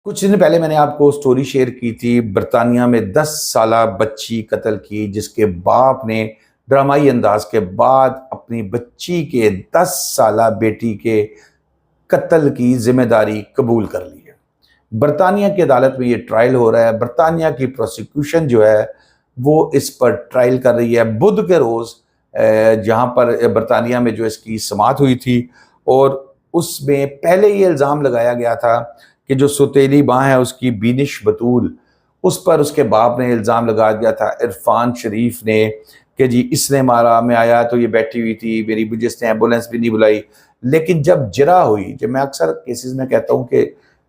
کچھ دن پہلے میں نے آپ کو سٹوری شیئر کی تھی، برطانیہ میں 10 سالہ بچی قتل کی، جس کے باپ نے ڈرامائی انداز کے بعد اپنی بچی کے 10 سالہ بیٹی کے قتل کی ذمہ داری قبول کر لی ہے۔ برطانیہ کی عدالت میں یہ ٹرائل ہو رہا ہے۔ برطانیہ کی پروسیکیوشن جو ہے وہ اس پر ٹرائل کر رہی ہے۔ بدھ کے روز جہاں پر برطانیہ میں جو اس کی سماعت ہوئی تھی، اور اس میں پہلے یہ الزام لگایا گیا تھا کہ جو سوتیلی ماں ہے اس کی بینش بطول، اس پر اس کے باپ نے الزام لگا دیا تھا، عرفان شریف نے، کہ جی اس نے مارا، میں آیا تو یہ بیٹھی ہوئی تھی، میری جس نے ایمبولینس بھی نہیں بلائی۔ لیکن جب جرا ہوئی، جب میں اکثر کیسز میں کہتا ہوں کہ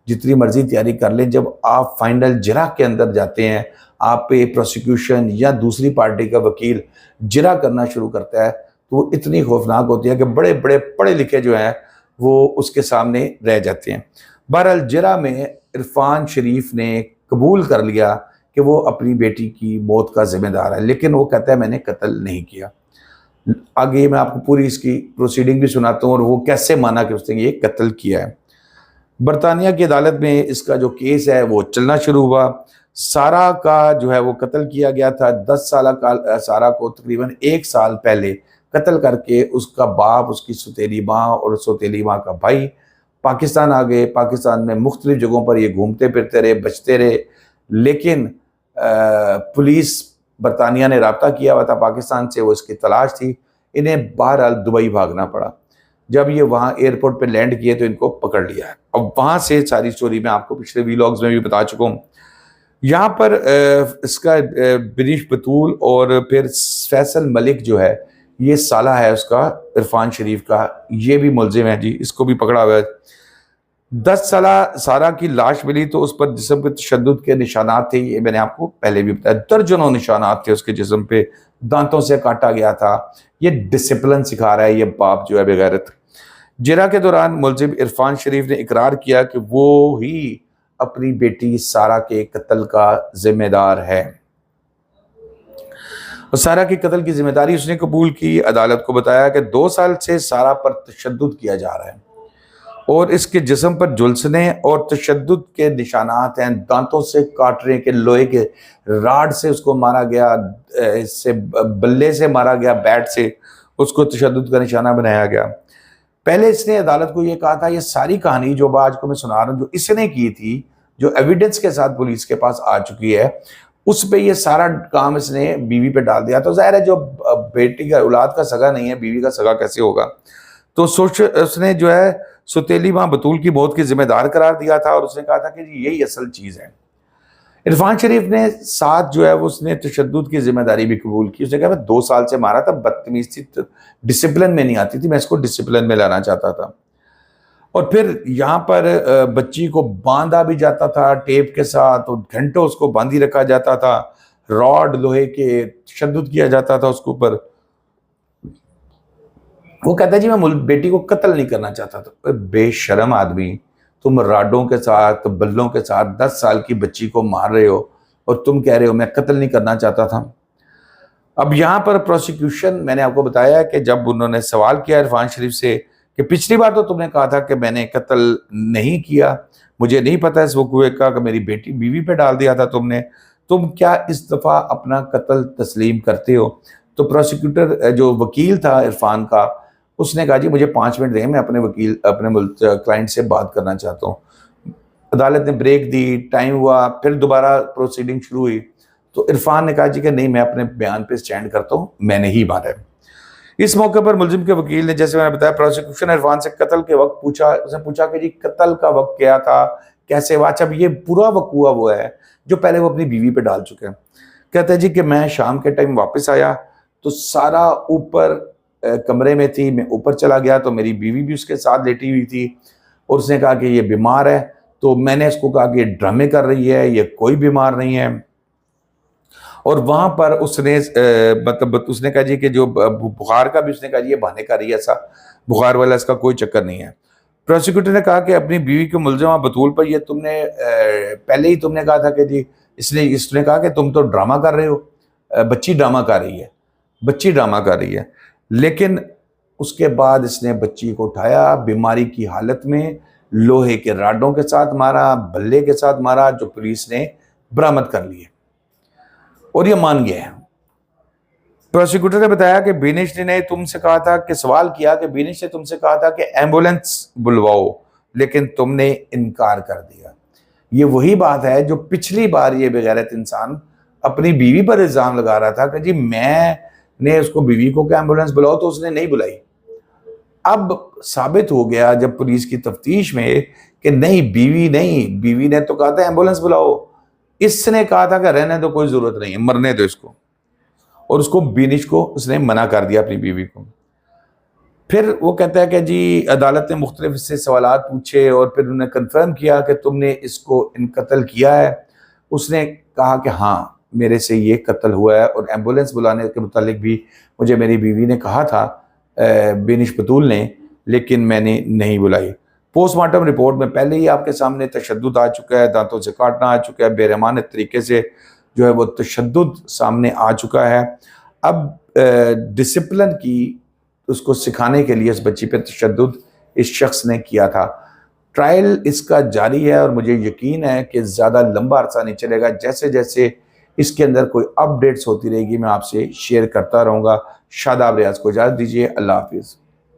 جتنی مرضی تیاری کر لیں، جب آپ فائنل جرا کے اندر جاتے ہیں، آپ پہ پروسیکیوشن یا دوسری پارٹی کا وکیل جرا کرنا شروع کرتا ہے تو وہ اتنی خوفناک ہوتی ہے کہ بڑے بڑے پڑھے لکھے جو ہیں وہ اس کے سامنے رہ جاتے ہیں۔ بہرحال جرا میں عرفان شریف نے قبول کر لیا کہ وہ اپنی بیٹی کی موت کا ذمہ دار ہے، لیکن وہ کہتا ہے میں نے قتل نہیں کیا۔ آگے میں آپ کو پوری اس کی پروسیڈنگ بھی سناتا ہوں اور وہ کیسے مانا کہ اس نے یہ قتل کیا ہے۔ برطانیہ کی عدالت میں اس کا جو کیس ہے وہ چلنا شروع ہوا۔ سارا کا جو ہے وہ قتل کیا گیا تھا۔ 10 سالہ سارا کو تقریباً 1 سال پہلے قتل کر کے اس کا باپ، اس کی سوتیلی ماں اور سوتیلی ماں کا بھائی پاکستان آ گئے۔ پاکستان میں مختلف جگہوں پر یہ گھومتے پھرتے رہے، بچتے رہے، لیکن پولیس برطانیہ نے رابطہ کیا ہوا تھا پاکستان سے، وہ اس کی تلاش تھی۔ انہیں بہرحال دبئی بھاگنا پڑا۔ جب یہ وہاں ایئرپورٹ پہ لینڈ کیے تو ان کو پکڑ لیا ہے۔ اب وہاں سے ساری سٹوری میں آپ کو پچھلے ویلاگز میں بھی بتا چکا ہوں۔ یہاں پر اس کا بینش بطول اور پھر فیصل ملک جو ہے، یہ سالہ ہے اس کا، عرفان شریف کا، یہ بھی ملزم ہے جی، اس کو بھی پکڑا ہوا ہے۔ 10 سالہ سارا کی لاش ملی تو اس پر جسم پہ تشدد کے نشانات تھے، یہ میں نے آپ کو پہلے بھی بتایا، درجنوں نشانات تھے اس کے جسم پہ، دانتوں سے کاٹا گیا تھا۔ یہ ڈسپلن سکھا رہا ہے یہ باپ جو ہے بغیرت۔ جرا کے دوران ملزم عرفان شریف نے اقرار کیا کہ وہ ہی اپنی بیٹی سارا کے قتل کا ذمہ دار ہے، اور سارا کے قتل کی ذمہ داری اس نے قبول کی۔ عدالت کو بتایا کہ 2 سال سے سارا پر تشدد کیا جا رہا ہے اور اس کے جسم پر جھلسنے اور تشدد کے نشانات ہیں، دانتوں سے کاٹ رہے کہ لوہے کے راڈ سے اس کو مارا گیا، اس سے بلے سے مارا گیا، بیٹ سے اس کو تشدد کا نشانہ بنایا گیا۔ پہلے اس نے عدالت کو یہ کہا تھا یہ ساری کہانی جو آج کو میں سنا رہا ہوں جو اس نے کی تھی، جو ایویڈنس کے ساتھ پولیس کے پاس آ چکی ہے، اس پہ یہ سارا کام اس نے بیوی پہ ڈال دیا۔ تو ظاہر ہے جو بیٹی کا اولاد کا سگا نہیں ہے، بیوی کا سگا کیسے ہوگا؟ تو اس نے جو ہے سوتیلی ماں بطول کی موت کی ذمہ دار قرار دیا تھا، اور اس نے کہا تھا کہ یہی اصل چیز ہے۔ عرفان شریف نے ساتھ جو ہے اس نے تشدد کی ذمہ داری بھی قبول کی۔ اس نے کہا میں 2 سال سے مارا تھا، بدتمیز تھی، ڈسپلن میں نہیں آتی تھی، میں اس کو ڈسپلن میں لانا چاہتا تھا۔ اور پھر یہاں پر بچی کو باندھا بھی جاتا تھا ٹیپ کے ساتھ، اور گھنٹوں اس کو باندھی رکھا جاتا تھا، راڈ لوہے کے تشدد کیا جاتا تھا اس کے اوپر۔ وہ کہتا ہے جی میں بیٹی کو قتل نہیں کرنا چاہتا تھا۔ بے شرم آدمی، تم راڈوں کے ساتھ، بلوں کے ساتھ 10 سال کی بچی کو مار رہے ہو اور تم کہہ رہے ہو میں قتل نہیں کرنا چاہتا تھا۔ اب یہاں پر پروسیکیوشن، میں نے آپ کو بتایا کہ جب انہوں نے سوال کیا عرفان شریف سے کہ پچھلی بار تو تم نے کہا تھا کہ میں نے قتل نہیں کیا، مجھے نہیں پتا اس وقوع کا کہ میری بیوی پہ ڈال دیا تھا تم کیا اس دفعہ اپنا قتل تسلیم کرتے ہو؟ تو پروسیکیوٹر جو وکیل تھا عرفان کا، اس نے کہا جی مجھے 5 منٹ دیں، میں اپنے کلائنٹ سے بات کرنا چاہتا ہوں۔ عدالت نے بریک دی، ٹائم ہوا، پھر دوبارہ پروسیڈنگ شروع ہوئی تو عرفان نے کہا جی کہ نہیں میں اپنے بیان پہ سٹینڈ کرتا ہوں، میں نے ہی مارا ہے۔ اس موقع پر ملزم کے وکیل نے، جیسے میں نے بتایا، پروسیکیوشن عرفان سے قتل کے وقت اس نے پوچھا کہ جی قتل کا وقت کیا تھا، کیسے ہوا؟ اچھا یہ پورا وقوع وہ ہے جو پہلے وہ اپنی بیوی پہ ڈال چکے ہیں۔ کہتا ہے جی کہ میں شام کے ٹائم واپس آیا تو سارا اوپر کمرے میں تھی، میں اوپر چلا گیا تو میری بیوی بھی اس کے ساتھ لیٹی ہوئی تھی، اور اس نے کہا کہ یہ بیمار ہے، تو میں نے اس کو کہا کہ یہ ڈرامے کر رہی ہے، یہ کوئی بیمار نہیں ہے۔ اور وہاں پر اس نے کہا جی کہ جو بخار کا بھی اس نے کہا جی یہ بہانے کر رہی ہے، ایسا بخار والا اس کا کوئی چکر نہیں ہے۔ پروسیکیوٹر نے کہا کہ اپنی بیوی کے ملزمہ بطول پر یہ تم نے پہلے ہی تم نے کہا تھا کہ جی اس نے کہا کہ تم تو ڈرامہ کر رہے ہو، بچی ڈرامہ کر رہی ہے، لیکن اس کے بعد اس نے بچی کو اٹھایا بیماری کی حالت میں، لوہے کے راڈوں کے ساتھ مارا، بلے کے ساتھ مارا، جو پولیس نے برآمد کر لیے اور یہ مان گیا ہے۔ پروسیکیوٹر نے بتایا کہ بینش نے تم سے کہا تھا کہ سوال کیا کہ بینش نے تم سے کہا تھا کہ ایمبولنس بلواؤ، لیکن تم نے انکار کر دیا۔ یہ وہی بات ہے جو پچھلی بار یہ بغیرت انسان اپنی بیوی پر الزام لگا رہا تھا کہ جی میں نے اس کو بیوی کو کہ ایمبولنس بلاؤ، تو اس نے نہیں بلائی۔ اب ثابت ہو گیا جب پولیس کی تفتیش میں کہ نہیں، بیوی نے تو کہا تھا ایمبولنس بلاؤ، اس نے کہا تھا کہ رہنے دو، کوئی ضرورت نہیں ہے، مرنے دو اس کو، اور اس کو بینش کو اس نے منع کر دیا اپنی بیوی کو۔ پھر وہ کہتا ہے کہ جی عدالت نے مختلف اس سے سوالات پوچھے اور پھر انہوں نے کنفرم کیا کہ تم نے اس کو قتل کیا ہے۔ اس نے کہا کہ ہاں میرے سے یہ قتل ہوا ہے، اور ایمبولنس بلانے کے متعلق بھی مجھے میری بیوی نے کہا تھا، بینش بطول نے، لیکن میں نے نہیں بلائی۔ پوسٹ مارٹم رپورٹ میں پہلے ہی آپ کے سامنے تشدد آ چکا ہے، دانتوں سے کاٹنا آ چکا ہے، بے رحمانہ طریقے سے جو ہے وہ تشدد سامنے آ چکا ہے۔ اب ڈسپلن کی اس کو سکھانے کے لیے اس بچی پہ تشدد اس شخص نے کیا تھا۔ ٹرائل اس کا جاری ہے اور مجھے یقین ہے کہ زیادہ لمبا عرصہ نہیں چلے گا۔ جیسے جیسے اس کے اندر کوئی اپ ڈیٹس ہوتی رہے گی میں آپ سے شیئر کرتا رہوں گا۔ شاداب ریاض کو اجازت دیجیے، اللہ حافظ۔